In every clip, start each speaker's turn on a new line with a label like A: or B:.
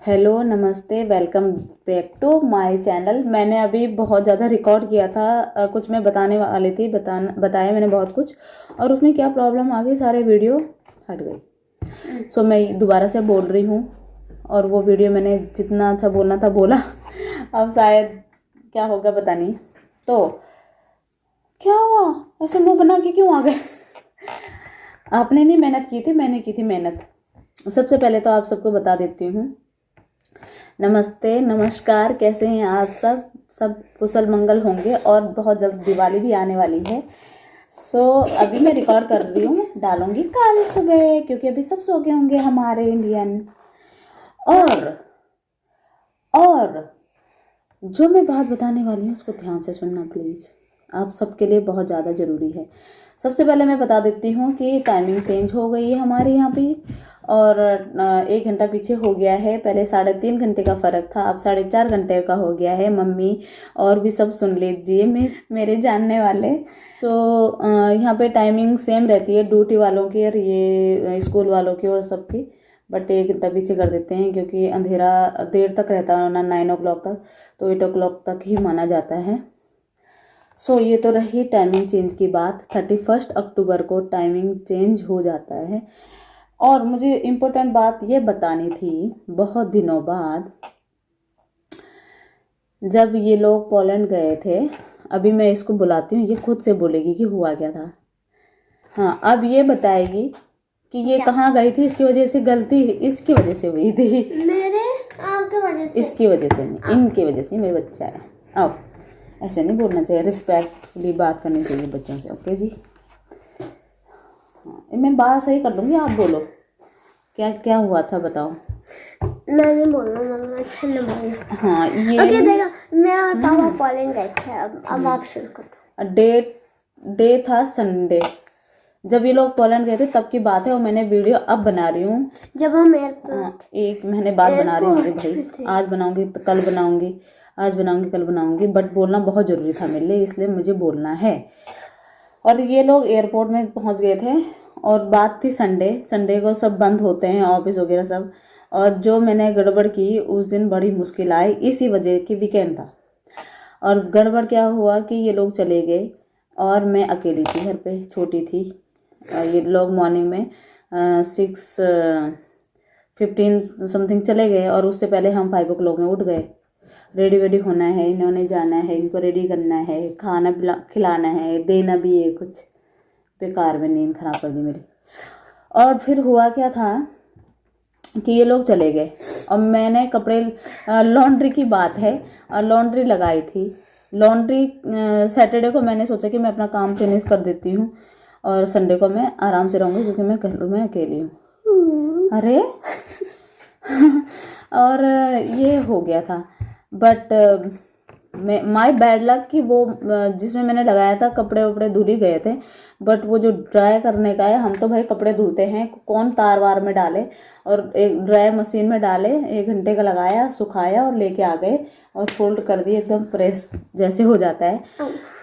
A: Hello नमस्ते, welcome back to my channel. मैंने अभी बहुत ज़्यादा रिकॉर्ड किया था, कुछ मैं बताने वाली थी, बताया मैंने बहुत कुछ, और उसमें क्या प्रॉब्लम आ गई, सारे वीडियो हट गई। सो मैं दोबारा से बोल रही हूँ, और वो वीडियो मैंने जितना अच्छा बोलना था बोला। अब शायद क्या होगा पता नहीं। तो क्या हुआ, ऐसे मुँह बना के क्यों आ गए? आपने नहीं मेहनत की थी, मैंने की थी मेहनत। सबसे पहले तो आप सबको बता देती हूँ, नमस्ते नमस्कार, कैसे हैं आप सब कुशल मंगल होंगे, और बहुत जल्द दिवाली भी आने वाली है। अभी मैं रिकॉर्ड कर रही हूँ, डालूंगी कल सुबह, क्योंकि अभी सब सो गए होंगे हमारे इंडियन। और जो मैं बात बताने वाली हूँ उसको ध्यान से सुनना प्लीज़, आप सबके लिए बहुत ज़्यादा ज़रूरी है। सबसे पहले मैं बता देती हूँ कि टाइमिंग चेंज हो गई है हमारे यहाँ पे, और 1 घंटा पीछे हो गया है। पहले 3.5 घंटे का फ़र्क था, अब 4.5 घंटे का हो गया है। मम्मी और भी सब सुन लीजिए, मेरे जानने वाले। यहाँ पे टाइमिंग सेम रहती है, ड्यूटी वालों की और ये स्कूल वालों की और सबकी, बट 1 घंटा पीछे कर देते हैं क्योंकि अंधेरा देर तक रहता है ना, 9 o'clock तक, तो 8 o'clock तक ही माना जाता है। ये तो रही टाइमिंग चेंज की बात। 31 अक्टूबर को टाइमिंग चेंज हो जाता है। और मुझे इम्पोर्टेंट बात ये बतानी थी, बहुत दिनों बाद जब ये लोग पोलैंड गए थे, अभी मैं इसको बुलाती हूँ, ये खुद से बोलेगी कि हुआ क्या था। हाँ, अब ये बताएगी कि ये कहाँ गई थी, इसकी वजह से गलती इसकी वजह से हुई थी,
B: मेरे आपके वजह से,
A: इसकी वजह से नहीं, इनकी वजह से। मेरे बच्चा है, आओ, ऐसे नहीं बोलना चाहिए, रिस्पेक्टफुली बात करनी चाहिए बच्चों से। ओके जी, हाँ, मैं बात सही कर लूँगी, आप बोलो क्या क्या हुआ था, बताओ।
B: मैं नहीं बोलना, मतलब अच्छा नहीं बोलना।
A: हाँ, ये
B: ओके, देखा, मैं और पापा पोलैंड गए थे। अब आप शुरू कर दो।
A: डे था संडे, जब ये लोग पोलैंड गए थे तब की बात है, और मैंने वीडियो अब बना रही हूँ
B: जब हम एयरपोर्ट,
A: 1 महीने बाद बना रही हूँ भाई। आज बनाऊंगी तो कल बनाऊंगी, आज बनाऊंगी कल बनाऊंगी, बट बोलना बहुत ज़रूरी था मेरे लिए, इसलिए मुझे बोलना है। और ये लोग एयरपोर्ट में पहुंच गए थे, और बात थी संडे को सब बंद होते हैं, ऑफिस वगैरह सब। और जो मैंने गड़बड़ की उस दिन बड़ी मुश्किल आई, इसी वजह की वीकेंड था। और गड़बड़ क्या हुआ कि ये लोग चले गए और मैं अकेली थी घर पे, छोटी थी। ये लोग मॉर्निंग में 6:15 समथिंग चले गए, और उससे पहले हम 5 o'clock में उठ गए। रेडी वेडी होना है, इन्होंने जाना है, इनको रेडी करना है, खाना खिलाना है, देना भी है कुछ। बेकार में नींद खराब कर दी मेरी। और फिर हुआ क्या था कि ये लोग चले गए, और मैंने कपड़े, लॉन्ड्री की बात है, और लॉन्ड्री लगाई थी। लॉन्ड्री सैटरडे को मैंने सोचा कि मैं अपना काम फिनिश कर देती हूँ, और संडे को मैं आराम से रहूँगी क्योंकि मैं घर में अकेली हूँ। अरे और ये हो गया था, बट माई बैड लक कि वो जिसमें मैंने लगाया था कपड़े वपड़े धुल ही गए थे, बट वो जो ड्राई करने का है, हम तो भाई कपड़े धुलते हैं, कौन तार वार में डाले, और एक ड्राई मशीन में डाले, 1 घंटे का लगाया, सुखाया और लेके आ गए, और फोल्ड कर दिए, एकदम प्रेस जैसे हो जाता है।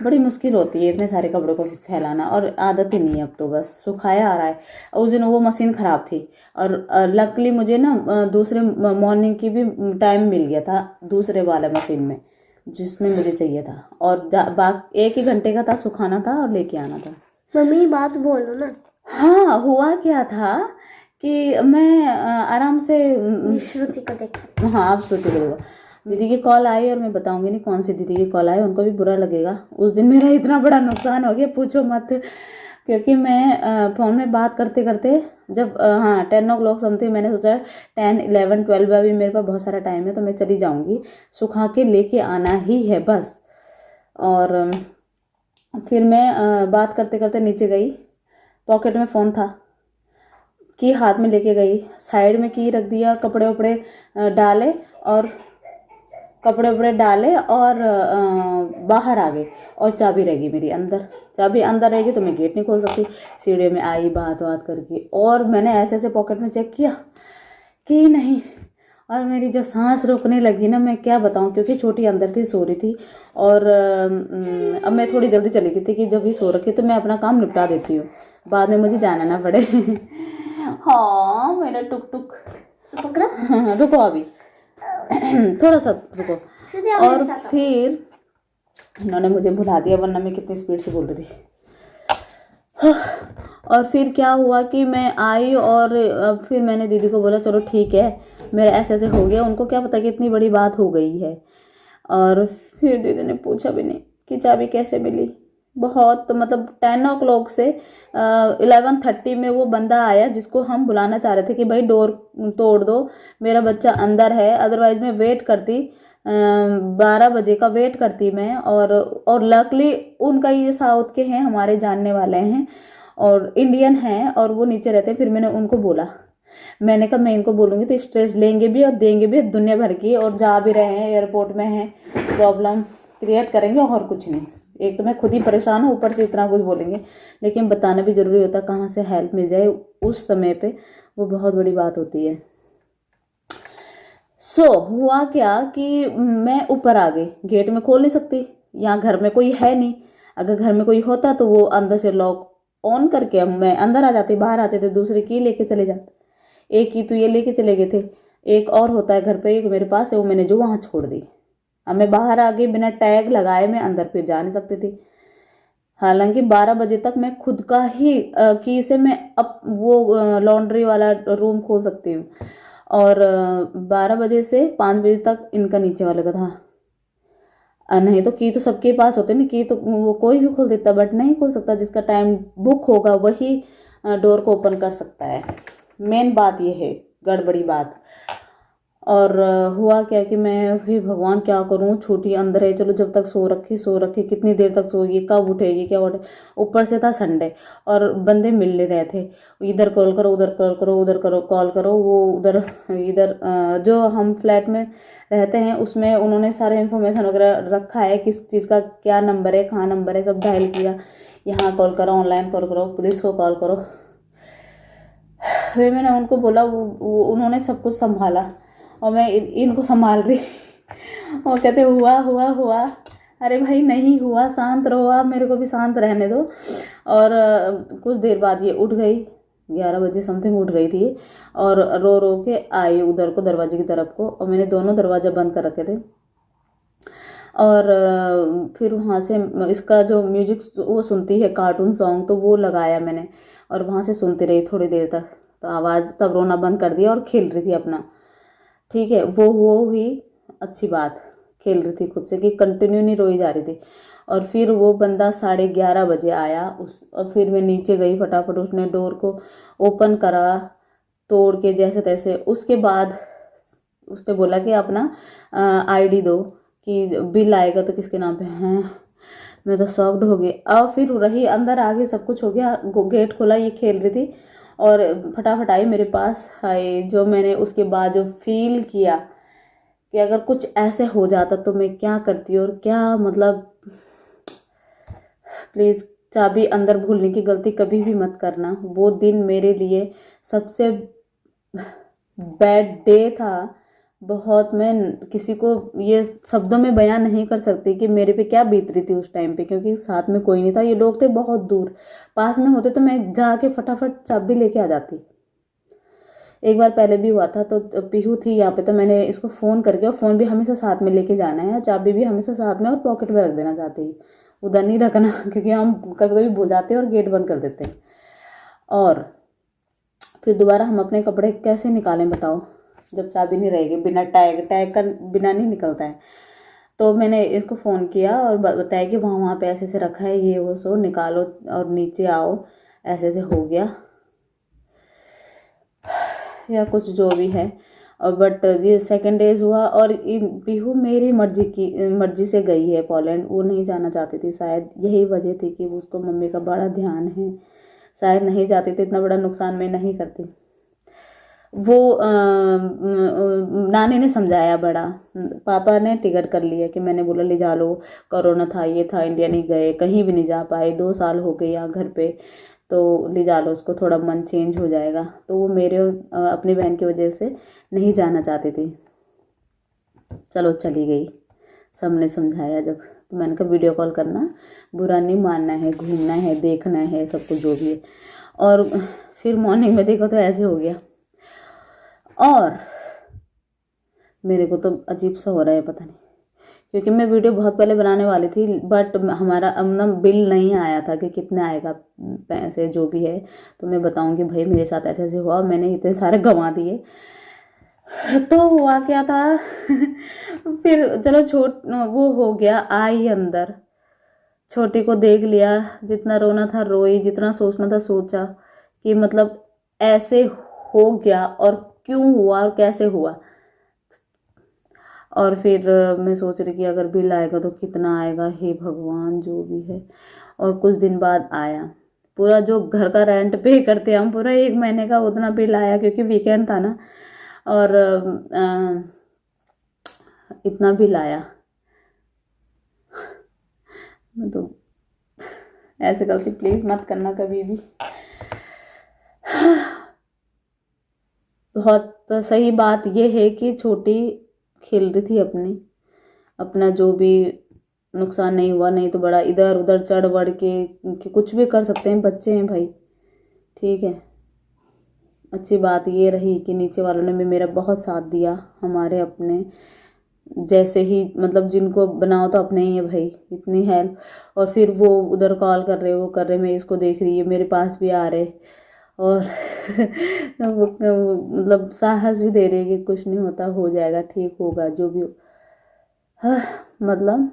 A: बड़ी मुश्किल होती है इतने सारे कपड़ों को फैलाना, और आदत ही नहीं है अब तो, बस सुखाया आ रहा है। उस दिन वो मशीन ख़राब थी, और लकली मुझे ना दूसरे मॉर्निंग की भी टाइम मिल गया था दूसरे वाले मशीन में जिसमें मुझे चाहिए था, और 1 ही घंटे का था, सुखाना था और लेके आना था।
B: मम्मी बात बोलो ना।
A: हाँ, हुआ क्या था कि मैं आराम से
B: श्रुति को देखा।
A: हाँ, आप श्रुति को देखो। दीदी की कॉल आई, और मैं बताऊंगी नहीं कौन सी दीदी की कॉल आई, उनको भी बुरा लगेगा। उस दिन मेरा इतना बड़ा नुकसान हो गया, पूछो मत, क्योंकि मैं फ़ोन में बात करते करते जब 10 o'clock समथिंग, मैंने सोचा 10, 11, 12, अभी मेरे पास बहुत सारा टाइम है, तो मैं चली जाऊंगी, सुखा के लेके आना ही है बस। और फिर मैं बात करते करते नीचे गई, पॉकेट में फ़ोन था, की हाथ में लेके गई, साइड में की रख दिया, कपड़े वपड़े डाले, और कपड़े वपड़े डाले, और बाहर आ गए, और चाबी रहेगी मेरी अंदर। चाबी अंदर रहेगी तो मैं गेट नहीं खोल सकती। सीढ़ी में आई, बात करके, और मैंने ऐसे ऐसे पॉकेट में चेक किया कि नहीं, और मेरी जो सांस रुकने लगी ना, मैं क्या बताऊं, क्योंकि छोटी अंदर थी, सो रही थी, और अब मैं थोड़ी जल्दी चली गई थी कि जब ये सो रखी तो मैं अपना काम निपटा देती हूँ, बाद में मुझे जाना ना पड़े। हाँ, मेरा टुक टुक
B: पकड़ा।
A: रुको अभी, थोड़ा सा रुको। और फिर इन्होंने मुझे भुला दिया, वरना मैं कितनी स्पीड से बोल रही थी। और फिर क्या हुआ कि मैं आई और फिर मैंने दीदी को बोला चलो ठीक है, मेरा ऐसे ऐसे हो गया। उनको क्या पता कि इतनी बड़ी बात हो गई है। और फिर दीदी ने पूछा भी नहीं कि चाबी कैसे मिली। बहुत मतलब 10 o'clock से 11:30 में वो बंदा आया जिसको हम बुलाना चाह रहे थे कि भाई डोर तोड़ दो, मेरा बच्चा अंदर है। अदरवाइज मैं वेट करती, 12 बजे का वेट करती मैं। और लकली उनका ये साउथ के हैं, हमारे जानने वाले हैं और इंडियन हैं और वो नीचे रहते हैं। फिर मैंने उनको बोला, मैंने कहा मैं इनको बोलूँगी तो स्ट्रेस लेंगे भी और देंगे भी दुनिया भर की, और जा भी रहे हैं, एयरपोर्ट में हैं, प्रॉब्लम क्रिएट करेंगे और कुछ नहीं। एक तो मैं खुद ही परेशान हूँ, ऊपर से इतना कुछ बोलेंगे। लेकिन बताना भी ज़रूरी होता है, कहाँ से हेल्प मिल जाए उस समय पे, वो बहुत बड़ी बात होती है। हुआ क्या कि मैं ऊपर आ गई, गेट में खोल नहीं सकती, यहाँ घर में कोई है नहीं। अगर घर में कोई होता तो वो अंदर से लॉक ऑन करके मैं अंदर आ जाती, बाहर आते थे दूसरे की लेके चले जाते। एक की तो ये लेके चले गए थे, एक और होता है घर पे, एक मेरे पास है, वो मैंने जो वहाँ छोड़ दी। अब मैं बाहर आ गई, बिना टैग लगाए मैं अंदर फिर जा नहीं सकती थी। हालांकि 12 बजे तक मैं खुद का ही की से मैं अब वो लॉन्ड्री वाला रूम खोल सकती हूँ, और 12 बजे से 5 बजे तक इनका नीचे वाले का था। नहीं तो की तो सबके पास होते ना, की तो वो कोई भी खोल देता, बट नहीं खोल सकता। जिसका टाइम बुक होगा वही डोर को ओपन कर सकता है। मेन बात ये है, गड़बड़ी बात। और हुआ क्या कि मैं फिर भगवान क्या करूं, छोटी अंदर है, चलो जब तक सो रखे, कितनी देर तक सोएगी, कब उठेगी, क्या उठे। ऊपर से था संडे और बंदे मिल नहीं रहे थे, इधर कॉल करो, उधर कॉल करो, उधर करो कॉल करो। वो उधर इधर जो हम फ्लैट में रहते हैं उसमें उन्होंने सारे इन्फॉर्मेशन वगैरह रखा है, किस चीज़ का क्या नंबर है, कहाँ नंबर है, सब डायल किया। यहाँ कॉल करो, ऑनलाइन कॉल करो, पुलिस को कॉल करो। फिर मैंने उनको बोला, वो उन्होंने सब कुछ संभाला और मैं इनको संभाल रही। वो कहते हुआ हुआ हुआ। अरे भाई नहीं हुआ, शांत रहो आप, मेरे को भी शांत रहने दो। और कुछ देर बाद ये उठ गई, 11 बजे समथिंग उठ गई थी, और रो रो के आई उधर को, दरवाजे की तरफ को। और मैंने दोनों दरवाजा बंद कर रखे थे। और फिर वहाँ से इसका जो म्यूजिक वो सुनती है, कार्टून सॉन्ग, तो वो लगाया मैंने और वहाँ से सुनती रही थोड़ी देर तक। तो आवाज़ तब रोना बंद कर दिया और खेल रही थी अपना। ठीक है, वो हुई अच्छी बात, खेल रही थी खुद से कि कंटिन्यू नहीं रोई जा रही थी। और फिर वो बंदा 11:30 बजे आया और फिर मैं नीचे गई फटाफट, उसने डोर को ओपन करा तोड़ के जैसे तैसे। उसके बाद उसने बोला कि अपना आईडी दो, कि बिल आएगा तो किसके नाम पे हैं। मैं तो शॉक्ड हो गई। और फिर रही अंदर, आगे सब कुछ हो गया, गेट खोला, ये खेल रही थी और फटाफट आई मेरे पास। हाय, जो मैंने उसके बाद जो फील किया कि अगर कुछ ऐसे हो जाता तो मैं क्या करती और क्या, मतलब प्लीज़ चाबी अंदर भूलने की गलती कभी भी मत करना। वो दिन मेरे लिए सबसे बैड डे था बहुत। मैं किसी को ये शब्दों में बयान नहीं कर सकती कि मेरे पे क्या बीत रही थी उस टाइम पे, क्योंकि साथ में कोई नहीं था। ये लोग थे बहुत दूर, पास में होते तो मैं जाके फटाफट चाबी लेके आ जाती। एक बार पहले भी हुआ था, तो पीहू थी यहाँ पे, तो मैंने इसको फ़ोन करके, और फ़ोन भी हमेशा साथ में लेके जाना है, चाबी भी हमेशा साथ में और पॉकेट में रख देना चाहती है, उधर नहीं रखना क्योंकि हम कभी कभी भूल जाते हैं और गेट बंद कर देते हैं। और फिर दोबारा हम अपने कपड़े कैसे निकालें बताओ, जब चाबी नहीं रहेगी, बिना टैग का बिना नहीं निकलता है। तो मैंने इसको फ़ोन किया और बताया कि वहाँ पे ऐसे ऐसे रखा है, ये वो सो निकालो और नीचे आओ, ऐसे ऐसे हो गया या कुछ जो भी है। और बट ये सेकेंड डेज हुआ और पीहू मेरी मर्जी से गई है पोलैंड। वो नहीं जाना चाहती थी, शायद यही वजह थी कि उसको मम्मी का बड़ा ध्यान है, शायद नहीं जाती तो इतना बड़ा नुकसान मैं नहीं करती। वो नानी ने समझाया बड़ा, पापा ने टिकट कर लिया कि मैंने बोला ले जा लो, कोरोना था, ये था, इंडिया नहीं गए, कहीं भी नहीं जा पाए, 2 साल हो गए यहाँ घर पे, तो ले जा लो उसको, थोड़ा मन चेंज हो जाएगा। तो वो मेरे अपनी बहन की वजह से नहीं जाना चाहती थी। चलो चली गई, सबने समझाया जब, तो मैंने कहा वीडियो कॉल करना, बुरा नहीं मानना है, घूमना है, देखना है, सब कुछ जो भी है। और फिर मॉर्निंग में देखो तो ऐसे हो गया। और मेरे को तो अजीब सा हो रहा है, पता नहीं, क्योंकि मैं वीडियो बहुत पहले बनाने वाली थी, बट हमारा अपना बिल नहीं आया था कि कितना आएगा पैसे जो भी है। तो मैं बताऊंगी भाई मेरे साथ ऐसे ऐसे हुआ, मैंने इतने सारे गंवा दिए। तो हुआ क्या था फिर चलो वो हो गया, आई अंदर, छोटी को देख लिया, जितना रोना था रोई, जितना सोचना था सोचा कि मतलब ऐसे हो गया और क्यों हुआ और कैसे हुआ। और फिर मैं सोच रही कि अगर बिल आएगा तो कितना आएगा, हे भगवान जो भी है। और कुछ दिन बाद आया, पूरा जो घर का रेंट पे करते हम, पूरा 1 महीने का उतना बिल आया, क्योंकि वीकेंड था ना। और इतना बिल आया। तो ऐसे गलती प्लीज़ मत करना कभी भी। बहुत सही बात ये है कि छोटी खेल रही थी अपना जो भी नुकसान नहीं हुआ, नहीं तो बड़ा इधर उधर चढ़ बढ़ के कि कुछ भी कर सकते हैं, बच्चे हैं भाई, ठीक है। अच्छी बात ये रही कि नीचे वालों ने भी मेरा बहुत साथ दिया, हमारे अपने जैसे ही, मतलब जिनको बनाओ तो अपने ही है भाई, इतनी हेल्प। और फिर वो उधर कॉल कर रहे, वो कर रहे, मैं इसको देख रही है, मेरे पास भी आ रहे, और वो मतलब साहस भी दे रहे कि कुछ नहीं होता, हो जाएगा, ठीक होगा जो भी हो। हाँ, मतलब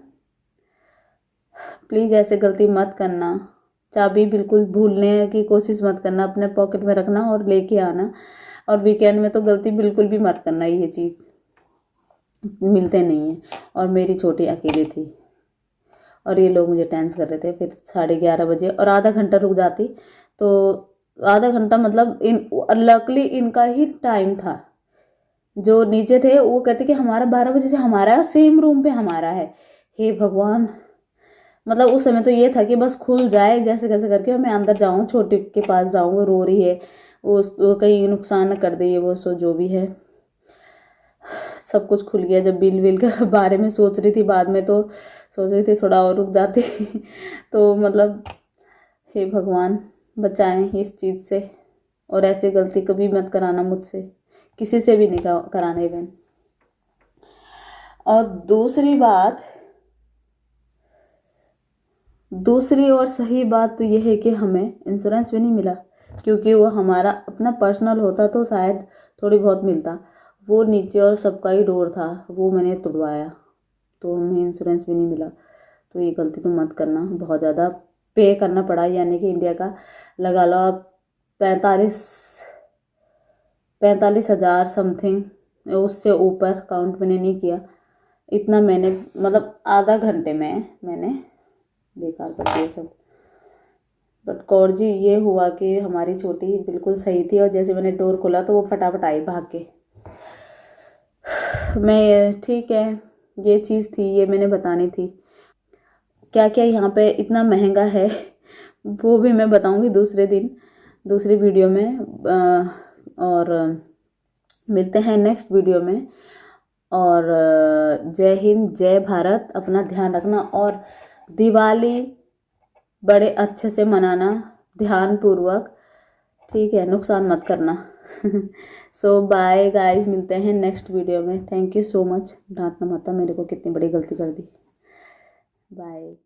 A: प्लीज़ ऐसे गलती मत करना। चाबी बिल्कुल भूलने की कोशिश मत करना, अपने पॉकेट में रखना और लेके आना। और वीकेंड में तो गलती बिल्कुल भी मत करना, ये चीज़ मिलते नहीं हैं। और मेरी छोटी अकेली थी और ये लोग मुझे टेंस कर रहे थे। फिर 11:30 बजे और आधा घंटा रुक जाती तो, आधा घंटा मतलब लकली इनका ही टाइम था। जो नीचे थे वो कहते कि हमारा 12 बजे से हमारा सेम रूम पे हमारा है। हे भगवान, मतलब उस समय तो ये था कि बस खुल जाए जैसे कैसे करके, मैं अंदर जाऊँ, छोटी के पास जाऊँ, वो रो रही है, वो कहीं नुकसान न कर दे, ये वो सो जो भी है। सब कुछ खुल गया। जब बिल के बारे में सोच रही थी बाद में, तो सोच रही थी थोड़ा और रुक जाती तो मतलब हे भगवान बचाएं इस चीज़ से। और ऐसी गलती कभी मत कराना मुझसे, किसी से भी नहीं कराना इवन। और दूसरी और सही बात तो यह है कि हमें इंश्योरेंस भी नहीं मिला, क्योंकि वो हमारा अपना पर्सनल होता तो शायद थोड़ी बहुत मिलता। वो नीचे और सबका ही डोर था, वो मैंने तुड़वाया, तो हमें इंश्योरेंस भी नहीं मिला। तो ये गलती तो मत करना। बहुत ज़्यादा पे करना पड़ा, यानी कि इंडिया का लगा लो आप 45,000 समथिंग, उससे ऊपर काउंट मैंने नहीं किया। इतना मैंने मतलब आधा घंटे में मैंने बेकार कर दिया सब। बट कौर जी ये हुआ कि हमारी छोटी बिल्कुल सही थी, और जैसे मैंने डोर खोला तो वो फटाफट आई भाग के। मैं ठीक है, ये चीज़ थी, ये मैंने बतानी थी। क्या क्या यहाँ पे इतना महंगा है वो भी मैं बताऊंगी दूसरे दिन, दूसरी वीडियो में। और मिलते हैं नेक्स्ट वीडियो में। और जय हिंद, जय भारत। अपना ध्यान रखना और दिवाली बड़े अच्छे से मनाना, ध्यान पूर्वक, ठीक है, नुकसान मत करना सो बाय गाइस, मिलते हैं नेक्स्ट वीडियो में। Thank you so much. डांटना मत, मेरे को कितनी बड़ी गलती कर दी। बाय।